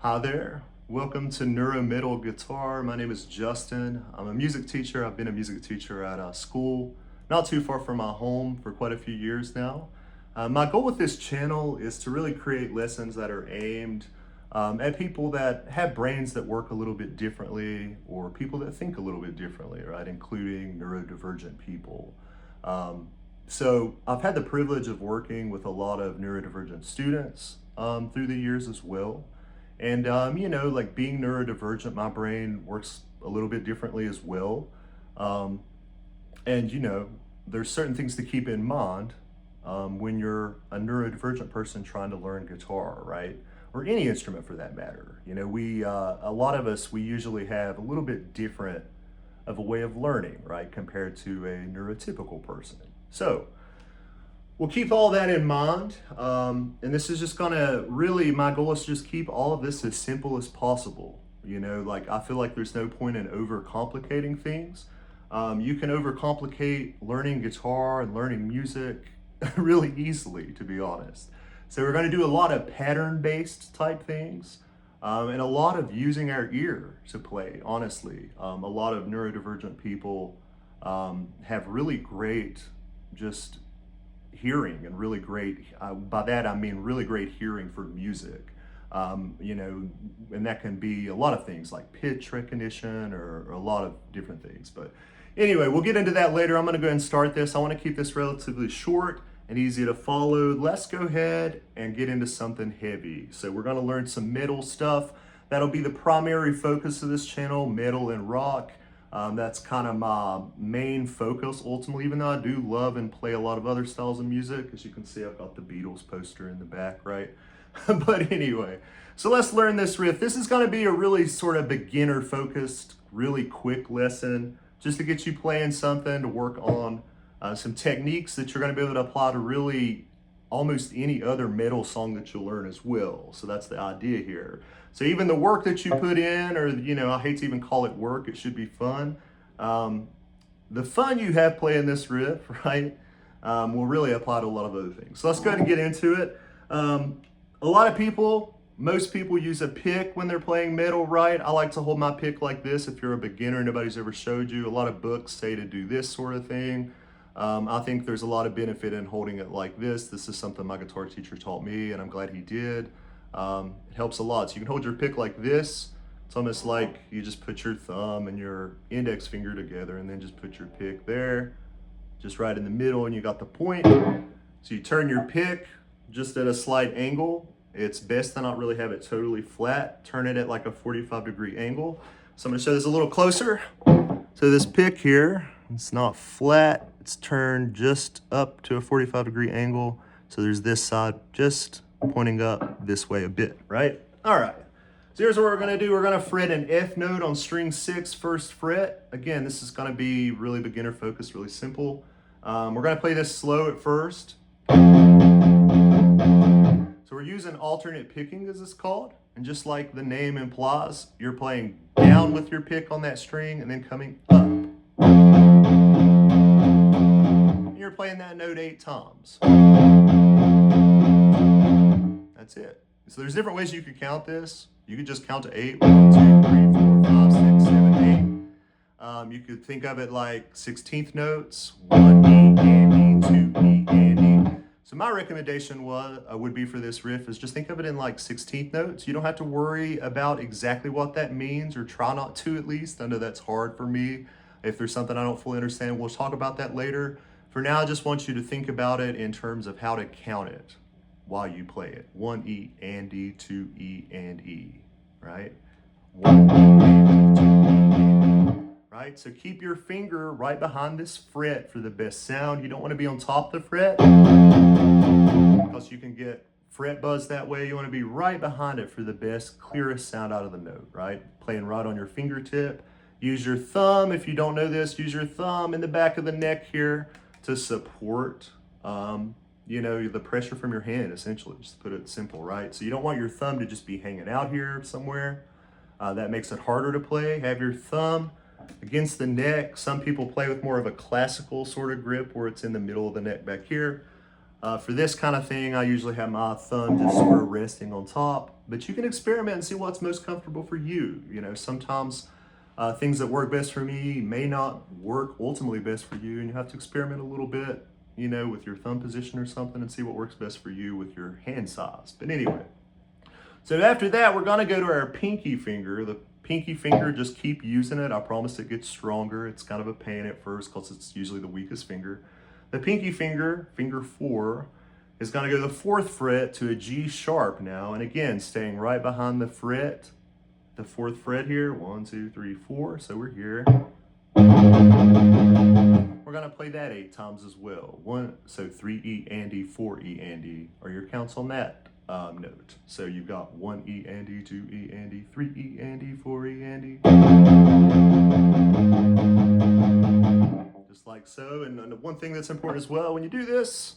Hi there. Welcome to Neuro Metal Guitar. My name is Justin. I'm a music teacher. I've been a music teacher at a school not too far from my home for quite a few years now. My goal with this channel is to really create lessons that are aimed at people that have brains that work a little bit differently or people that think a little bit differently, right? Including neurodivergent people. So I've had the privilege of working with a lot of neurodivergent students through the years as well. And, like being neurodivergent, my brain works a little bit differently as well. Um, and there's certain things to keep in mind when you're a neurodivergent person trying to learn guitar, right? Or any instrument for that matter. A lot of us, we usually have a little bit different of a way of learning, right? Compared to a neurotypical person. So, we'll keep all that in mind. And this is just gonna really, my goal is to just keep all of this as simple as possible. Like I feel like there's no point in overcomplicating things. You can overcomplicate learning guitar and learning music really easily, to be honest. So we're gonna do a lot of pattern-based type things. And a lot of using our ear to play, honestly. A lot of neurodivergent people have really great just hearing and really great, by that I mean really great hearing for music. And that can be a lot of things like pitch recognition or a lot of different things. But anyway, we'll get into that later. I'm going to go ahead and start this. I want to keep this relatively short and easy to follow. Let's go ahead and get into something heavy. So we're going to learn some metal stuff. That'll be the primary focus of this channel, metal and rock. That's kind of my main focus ultimately, even though I do love and play a lot of other styles of music. As you can see, I've got the Beatles poster in the back, right? But anyway, so let's learn this riff. This is going to be a really sort of beginner focused, really quick lesson just to get you playing something, to work on some techniques that you're going to be able to apply to really almost any other metal song that you'll learn as well. So that's the idea here. So even the work that you put in, or I hate to even call it work, it should be fun. The fun you have playing this riff, right, will really apply to a lot of other things. So let's go ahead and get into it. A lot of people, most people use a pick when they're playing metal, right? I like to hold my pick like this if you're a beginner, nobody's ever showed you. A lot of books say to do this sort of thing. I think there's a lot of benefit in holding it like this. This is something my guitar teacher taught me, and I'm glad he did. It helps a lot. So you can hold your pick like this. It's almost like you just put your thumb and your index finger together and then just put your pick there, just right in the middle, and you got the point. So you turn your pick just at a slight angle. It's best to not really have it totally flat. Turn it at like a 45-degree angle. So I'm gonna show this a little closer. So this pick here, it's not flat. It's turned just up to a 45-degree angle. So there's this side just pointing up this way a bit, right? All right. So here's what we're gonna do. We're gonna fret an F note on string 6, first fret. Again, this is gonna be really beginner focused, really simple. We're gonna play this slow at first. So we're using alternate picking, as it's called. And just like the name implies, you're playing down with your pick on that string and then coming up. And you're playing that note 8 times. That's it. So there's different ways you could count this. You could just count to 8. 1, 2, 3, 4, 5, 6, 7, 8. You could think of it like 16th notes. 1 E and E, 2 E and E. So my recommendation would be for this riff is just think of it in like 16th notes. You don't have to worry about exactly what that means, or try not to at least. I know that's hard for me. If there's something I don't fully understand, we'll talk about that later. For now, I just want you to think about it in terms of how to count it while you play it. 1 E and E, 2 E and E, right? 1 E and E, 2 E and E. Right? So keep your finger right behind this fret for the best sound. You don't want to be on top of the fret because you can get fret buzz that way. You want to be right behind it for the best, clearest sound out of the note, right? Playing right on your fingertip. Use your thumb. If you don't know this, use your thumb in the back of the neck here to support, the pressure from your hand, essentially. Just to put it simple, right? So you don't want your thumb to just be hanging out here somewhere. That makes it harder to play. Have your thumb against the neck. Some people play with more of a classical sort of grip where it's in the middle of the neck back here. For this kind of thing, I usually have my thumb just sort of resting on top, but you can experiment and see what's most comfortable for you. You know, sometimes things that work best for me may not work ultimately best for you, and you have to experiment a little bit, you know, with your thumb position or something and see what works best for you with your hand size. But anyway, so after that, we're gonna go to our pinky finger. The pinky finger, just keep using it. I promise it gets stronger. It's kind of a pain at first because it's usually the weakest finger. The pinky finger, finger 4, is gonna go to the 4th fret to a G sharp now. And again, staying right behind the fret, the 4th fret here, 1, 2, 3, 4. So we're here. We're gonna play that 8 times as well. So 3E and D, 4E and D are your counts on that note. So you've got 1E and D, 2E and D, 3E and D, 4E and D. Just like so. And one thing that's important as well when you do this,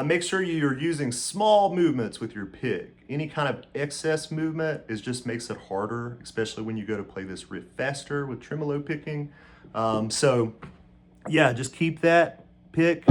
make sure you're using small movements with your pick. Any kind of excess movement just makes it harder, especially when you go to play this riff faster with tremolo picking. So yeah, just keep that pick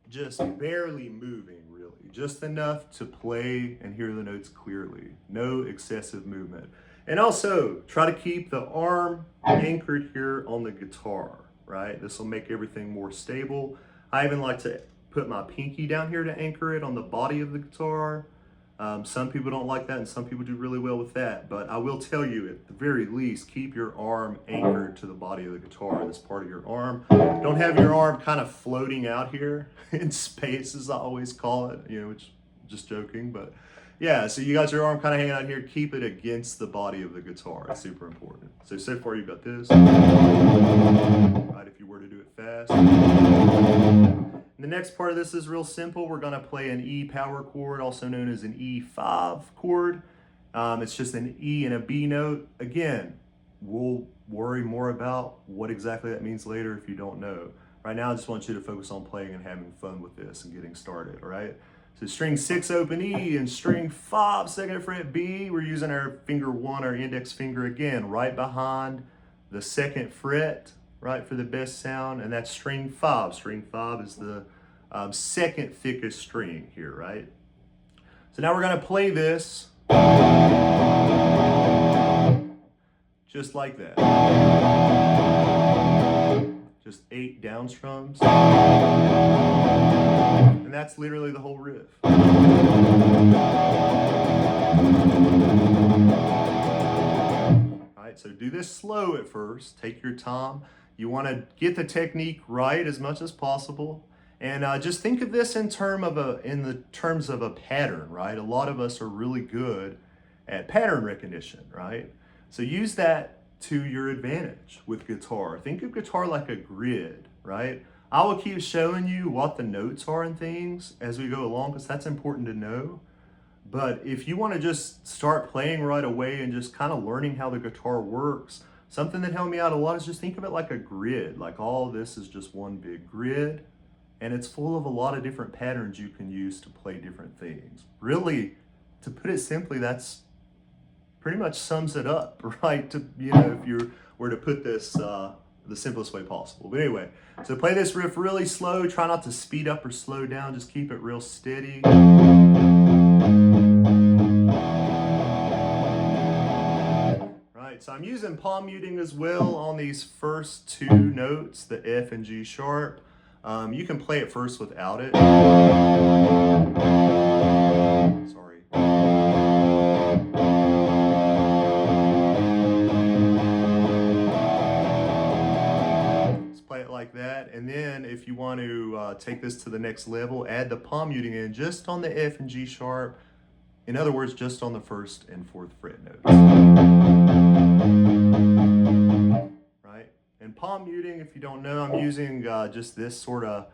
just barely moving, really. Just enough to play and hear the notes clearly. No excessive movement. And also, try to keep the arm anchored here on the guitar, right? This will make everything more stable. I even like to put my pinky down here to anchor it on the body of the guitar. Some people don't like that, and some people do really well with that. But I will tell you, at the very least, keep your arm anchored to the body of the guitar, this part of your arm. Don't have your arm kind of floating out here in space, as I always call it, you know, which just joking. But yeah, so you got your arm kind of hanging out here. Keep it against the body of the guitar. It's super important. So far you've got this. Right, if you were to do it fast. The next part of this is real simple. We're gonna play an E power chord, also known as an E5 chord. It's just an E and a B note. Again, we'll worry more about what exactly that means later if you don't know. Right now, I just want you to focus on playing and having fun with this and getting started, all right? So string 6 open E and string 5 2nd fret B. We're using our finger 1, our index finger again, right behind the 2nd fret, right, for the best sound, and that's string 5. String 5 is the 2nd thickest string here, right? So now we're gonna play this just like that. Just 8 down strums. And that's literally the whole riff. So do this slow at first. Take your time. You want to get the technique right as much as possible. And just think of this in the terms of a pattern, right? A lot of us are really good at pattern recognition, right? So use that to your advantage with guitar. Think of guitar like a grid, right? I will keep showing you what the notes are and things as we go along, because that's important to know. But if you want to just start playing right away and just kind of learning how the guitar works, something that helped me out a lot is just think of it like a grid. Like all of this is just one big grid, and it's full of a lot of different patterns you can use to play different things. Really, to put it simply, that's pretty much sums it up, right? To, you know, if you were to put this the simplest way possible. But anyway, so play this riff really slow. Try not to speed up or slow down. Just keep it real steady. Right, so I'm using palm muting as well on these first 2 notes, the F and G sharp. You can play it first without it. Sorry. Let's play it like that. And then if you want to take this to the next level, add the palm muting in just on the F and G sharp. In other words, just on the 1st and 4th fret notes. Right? And palm muting, if you don't know, I'm using just this sort of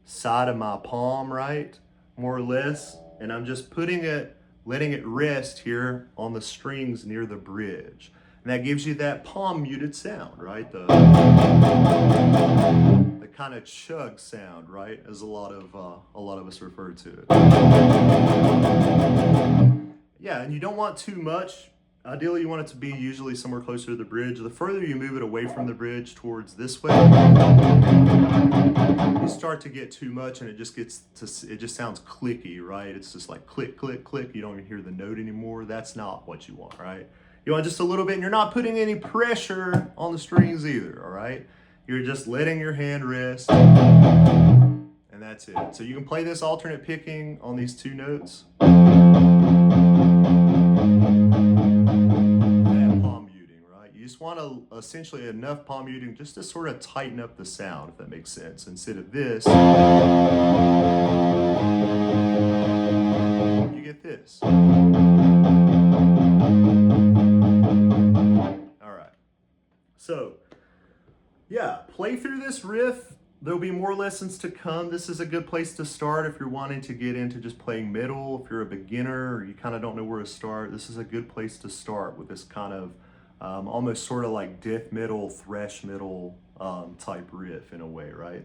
side of my palm, right? More or less. And I'm just putting it, letting it rest here on the strings near the bridge. And that gives you that palm muted sound, right? The kind of chug sound, right? As a lot of us refer to it. Yeah, and you don't want too much Ideally, you want it to be usually somewhere closer to the bridge. The further you move it away from the bridge towards this way, you start to get too much and it just sounds clicky, right? It's just like click, click, click. You don't even hear the note anymore. That's not what you want, right? You want just a little bit, and you're not putting any pressure on the strings either, all right? You're just letting your hand rest, and that's it. So you can play this alternate picking on these two notes. You just want essentially enough palm muting just to sort of tighten up the sound, if that makes sense. Instead of this, you get this. All right. So, yeah, play through this riff. There'll be more lessons to come. This is a good place to start if you're wanting to get into just playing middle. If you're a beginner or you kind of don't know where to start, this is a good place to start with this kind of almost sort of like death metal, thrash metal type riff in a way, right?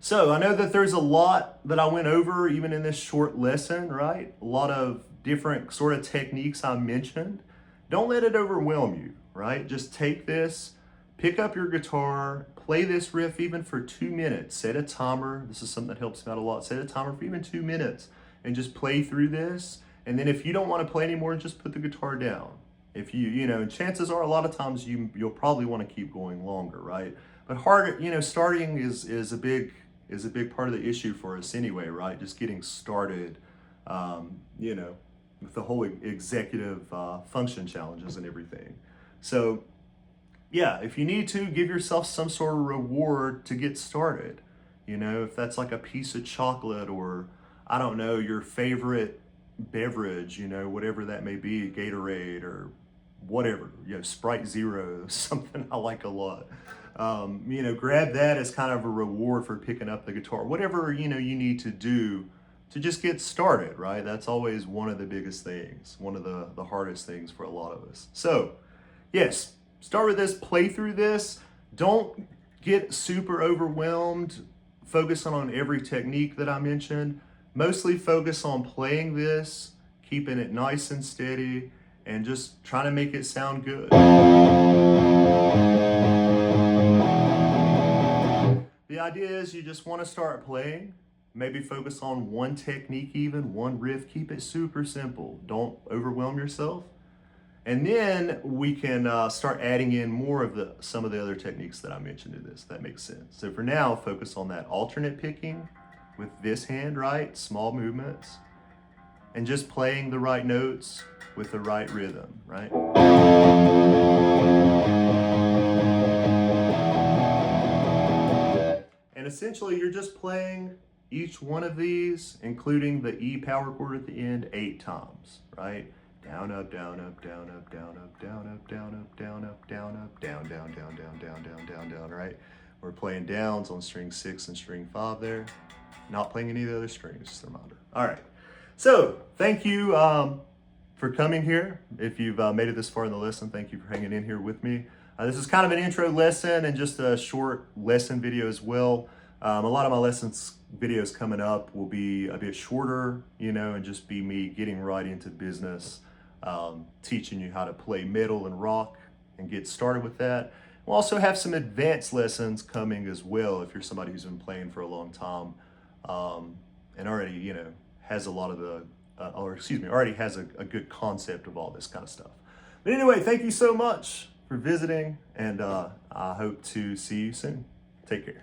So I know that there's a lot that I went over even in this short lesson, right? A lot of different sort of techniques I mentioned. Don't let it overwhelm you, right? Just take this, pick up your guitar, play this riff even for 2 minutes. Set a timer. This is something that helps me out a lot. Set a timer for even 2 minutes and just play through this. And then if you don't want to play anymore, just put the guitar down. If you know, chances are a lot of times you'll probably want to keep going longer, right? But starting is a big part of the issue for us anyway, right? Just getting started, with the whole executive function challenges and everything. So, yeah, if you need to, give yourself some sort of reward to get started. You know, if that's like a piece of chocolate or, I don't know, your favorite beverage, whatever that may be, Gatorade or whatever, Sprite Zero, something I like a lot. Grab that as kind of a reward for picking up the guitar. Whatever, you need to do to just get started, right? That's always one of the biggest things, one of the hardest things for a lot of us. So, yes, start with this, play through this. Don't get super overwhelmed focusing on every technique that I mentioned. Mostly focus on playing this, keeping it nice and steady, and just trying to make it sound good. The idea is you just want to start playing, maybe focus on one technique even, one riff, keep it super simple. Don't overwhelm yourself. And then we can start adding in more of some of the other techniques that I mentioned in this. That makes sense. So for now, focus on that alternate picking with this hand, right? Small movements. And just playing the right notes with the right rhythm, right? And essentially, you're just playing each one of these, including the E power chord at the end, 8 times, right? Down, up, down, up, down, up, down, up, down, up, down, up, down, up, down, up, down, down, down, down, down, down, down, down, right? We're playing downs on string 6 and string 5 there. Not playing any of the other strings, just a reminder. All right. So thank you for coming here. If you've made it this far in the lesson, thank you for hanging in here with me. This is kind of an intro lesson and just a short lesson video as well. A lot of my lessons videos coming up will be a bit shorter, and just be me getting right into business, teaching you how to play metal and rock and get started with that. We'll also have some advanced lessons coming as well if you're somebody who's been playing for a long time and already, has a lot of already has a good concept of all this kind of stuff. But anyway, thank you so much for visiting, and I hope to see you soon. Take care.